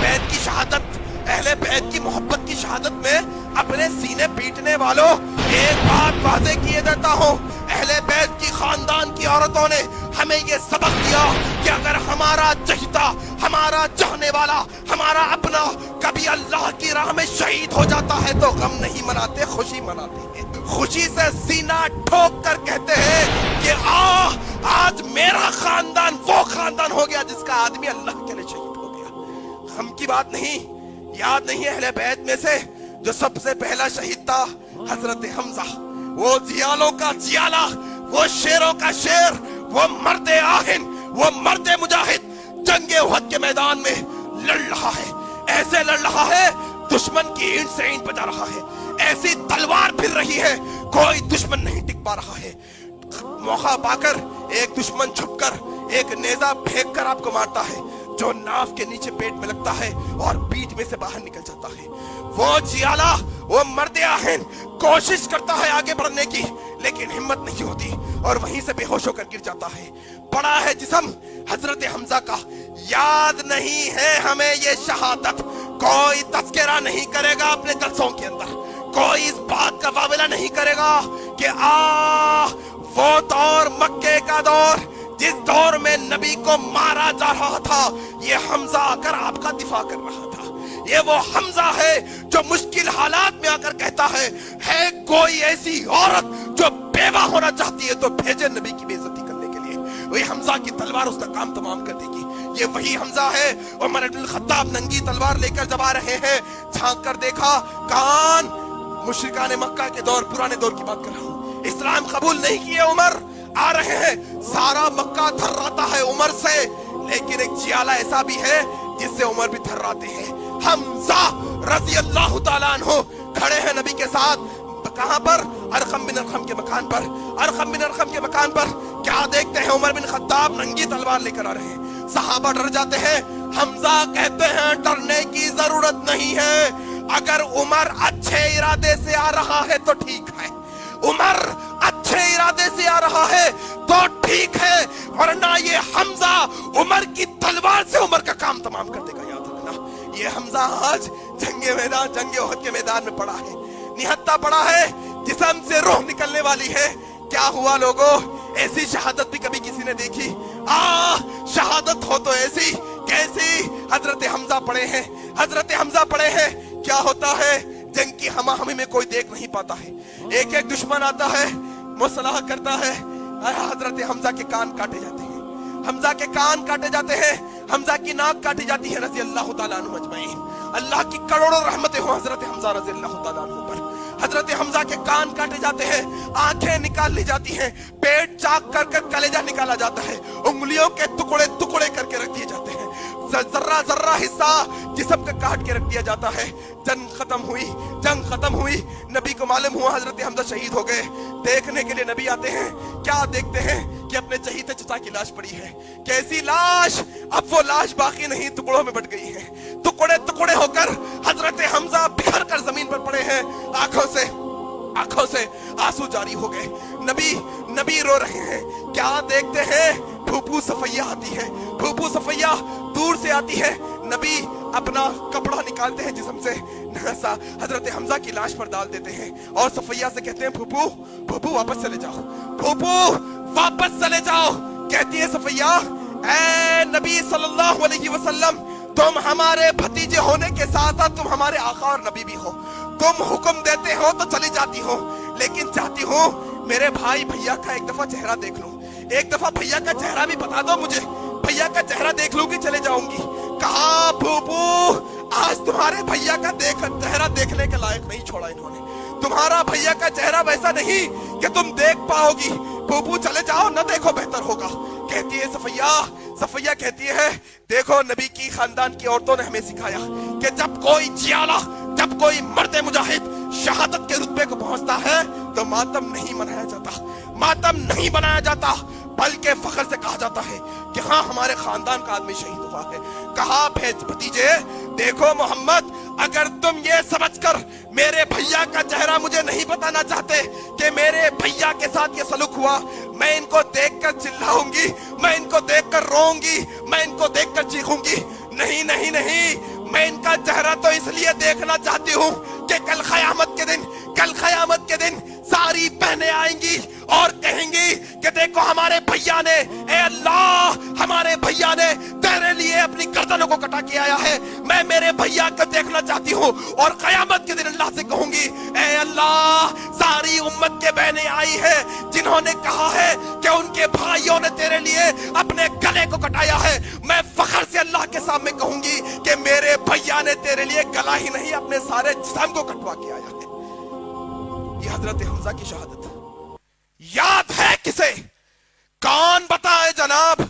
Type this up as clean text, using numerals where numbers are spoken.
بیت کی شہادت، اہل بیت کی محبت کی شہادت میں اپنے سینے پیٹنے والوں، ایک بات واضح کیے دیتا ہوں، اہل بیت کی خاندان کی عورتوں نے ہمیں یہ سبق دیا کہ اگر ہمارا چہیتا، ہمارا چاہنے والا، ہمارا اپنا کبھی اللہ کی راہ میں شہید ہو جاتا ہے تو غم نہیں مناتے، خوشی مناتے ہیں، خوشی سے سینہ ٹھوک کر کہتے ہیں کہ آج میرا خاندان وہ خاندان ہو گیا جس کا آدمی اللہ کے لیے شہید ہو گیا۔ غم کی بات نہیں، یاد نہیں اہل بیت میں سے جو سب سے پہلا شہید تھا حضرت حمزہ، وہ زیالوں کا زیالہ، وہ شیروں کا شیر، وہ مرد آہن، وہ مرد مجاہد جنگ احد کے میدان میں لڑ رہا ہے، ایسے لڑ رہا ہے دشمن کی اینٹ سے اینٹ بجا رہا ہے، ایسی تلوار پھر رہی ہے کوئی دشمن نہیں ٹک پا رہا ہے، موقع پا کر ایک دشمن چھپ کر ایک نیزہ پھینک کر آپ کو مارتا ہے جو ناف کے نیچے پیٹ میں لگتا ہے اور بیچ میں سے باہر نکل جاتا ہے۔ وہ جیالہ، وہ مرد آہن کوشش کرتا ہے آگے بڑھنے کی لیکن ہمت نہیں ہوتی اور وہیں سے بے ہوش ہو کر گر جاتا ہے۔ پڑا ہے جسم حضرت حمزہ کا، یاد نہیں ہے ہمیں یہ شہادت، کوئی تذکرہ نہیں کرے گا اپنے جلسوں کے اندر، کوئی اس بات کا واولہ نہیں کرے گا کہ وہ دور مکے کا دور جس دور میں نبی کو مارا جا رہا تھا، یہ حمزہ آ کر آپ کا دفاع کر رہا تھا، یہ وہ حمزہ ہے جو مشکل حالات میں آ کر کہتا ہے کوئی ایسی عورت جو بیوہ ہونا چاہتی ہے تو بھیجے نبی کی بے عزتی کرنے کے لیے، وہی حمزہ کی تلوار اس کا کام تمام کر دے گی۔ یہ وہی حمزہ ہے، عمر بن الخطاب ننگی تلوار لے کر جب آ رہے ہیں، جھانک کر دیکھا، کان مشرکان مکہ کے دور، پرانے دور کی بات کر رہا ہوں، اسلام قبول نہیں کیے عمر، آ رہے ہیں، سارا مکہ تھراتا ہے عمر سے، لیکن ایک جیالہ ایسا بھی ہے جس سے عمر بھی تھراتے ہیں۔ حمزہ رضی اللہ تعالیٰ عنہ کھڑے ہیں نبی کے ساتھ، کہاں پر؟ ارقم بن ارقم کے مکان پر، ارقم بن ارقم کے مکان پر کیا دیکھتے ہیں؟ عمر بن خطاب ننگی تلوار لے کر آ رہے ہیں، صحابہ ڈر جاتے ہیں، حمزہ کہتے ہیں ڈرنے کی ضرورت نہیں ہے، اگر عمر اچھے ارادے سے آ رہا ہے تو ٹھیک ہے، عمر اچھے ارادے سے آ رہا ہے تو ٹھیک ہے، ورنہ یہ حمزہ عمر کی تلوار سے عمر کا کام تمام کر دے گا، یاد رکھنا۔ یہ حمزہ آج جنگ احد کے میدان میں پڑا ہے، نہتا پڑا ہے، جسم سے روح نکلنے والی ہے۔ کیا ہوا لوگوں؟ ایسی شہادت بھی کبھی کسی نے دیکھی؟ شہادت ہو تو ایسی کیسی؟ حضرت حمزہ پڑے ہیں، حضرت حمزہ پڑے ہیں، کیا ہوتا ہے؟ جنگ کی ہما ہمی میں کوئی دیکھ نہیں پاتا ہے، ایک ایک دشمن آتا ہے، مصالحہ کرتا ہے، حضرت حمزہ کے کان کاٹے جاتے ہیں، حمزہ کے کان کاٹے جاتے ہیں، حمزہ کی ناک کاٹی جاتی ہے، رضی اللہ تعالیٰ عنہ اجمعین، اللہ کی کروڑوں رحمتیں ہوں حضرت حمزہ رضی اللہ تعالیٰ عنہ پر۔ حضرت حمزہ کے کان کاٹے جاتے ہیں، آنکھیں نکال لی جاتی ہیں، پیٹ چاک کر کر کلیجہ نکالا جاتا ہے، انگلیوں کے ٹکڑے ٹکڑے کر کے رکھ دیے جاتے ہیں، ذرہ ذرہ حصہ جسم کا کاٹ کے رکھ دیا جاتا ہے۔ جنگ ختم ہوئی، جنگ ختم ہوئی، نبی کو معلوم ہوا حضرت حمزہ شہید ہو گئے، دیکھنے کے لیے نبی آتے ہیں، کیا دیکھتے ہیں کہ اپنے چہیتے چچا کی لاش پڑی ہے، کیسی لاش؟ اب وہ لاش باقی نہیں، ٹکڑوں میں بٹ گئی ہے، ٹکڑے ٹکڑے ہو کر حضرت حمزہ بکھر کر زمین پر پڑے ہیں، آنکھوں سے آنسو جاری ہو گئے، نبی رو رہے ہیں، کیا دیکھتے ہیں؟ پھوپھو صفیہ آتی ہے، پھوپھو صفیہ دور سے آتی ہے، نبی اپنا کپڑا نکالتے ہیں جسم سے، حضرت حمزہ کی لاش پر ڈال دیتے ہیں اور صفیہ سے کہتے ہیں پھوپھو واپس چلے جاؤ، پھوپھو واپس چلے جاؤ۔ کہتی ہے صفیہ، اے نبی صلی اللہ علیہ وسلم، تم ہمارے بھتیجے ہونے کے ساتھ ساتھ تم ہمارے آقا اور نبی بھی ہو، تم حکم دیتے ہو تو چلی جاتی ہو، لیکن چاہتی ہوں میرے بھیا کا ایک دفعہ چہرہ دیکھ لوں، ایک دفعہ بھیا کا چہرہ بھی بتا دو مجھے، بھیا کا چہرہ دیکھ لوں گی چلے جاؤں گی۔ کہا پھوپھو آج تمہارے بھیا کا چہرہ دیکھنے کے لائق نہیں چھوڑا انہوں نے، تمہارا بھیا کا چہرہ ویسا نہیں کہ تم دیکھ پاؤ گی، پھوپھو چلے جاؤ، نہ دیکھو بہتر ہوگا۔ کہتی ہے صفیہ کہتی ہے، دیکھو نبی کی خاندان کی عورتوں نے ہمیں سکھایا کہ جب کوئی جیالہ، جب کوئی مرد مجاہد شہادت کے رتبے کو پہنچتا ہے تو ماتم نہیں منایا جاتا، ماتم نہیں بنایا جاتا، بلکہ فخر سے کہا جاتا ہے کہ ہاں ہمارے خاندان کا آدمی شہید ہوا ہے۔ کہا بھتیجے دیکھو محمد، اگر تم یہ سمجھ کر میرے بھیا کا چہرہ مجھے نہیں بتانا چاہتے کہ میرے بھیا کے ساتھ یہ سلوک ہوا، میں ان کو دیکھ کر چلاؤں گی، میں ان کو دیکھ کر روؤں گی، میں ان کو دیکھ کر چیخوں گی، نہیں نہیں نہیں، میں ان کا چہرہ تو اس لیے دیکھنا چاہتی ہوں کہ کل قیامت کے دن ساری بہنیں آئیں گی اور کہیں گی کہ دیکھو ہمارے بھیا نے، اے اللہ ہمارے بھیا نے تیرے لیے اپنی گردنوں کو کٹا کے آیا ہے۔ میں میرے بھیا کو دیکھنا چاہتی ہوں اور قیامت کے دن اللہ سے کہوں گی اے اللہ ساری امت کے بہنیں آئی ہے جنہوں نے کہا ہے کہ ان کے بھائیوں نے تیرے لیے اپنے گلے کو کٹایا ہے، میں فخر سے اللہ کے سامنے کہوں گی کہ میرے بھیا نے تیرے لیے گلا ہی نہیں اپنے سارے جسم کو کٹوا کے آیا ہے۔ یہ حضرت حمزہ کی شہادت یاد ہے کسے؟ کون بتائے جناب؟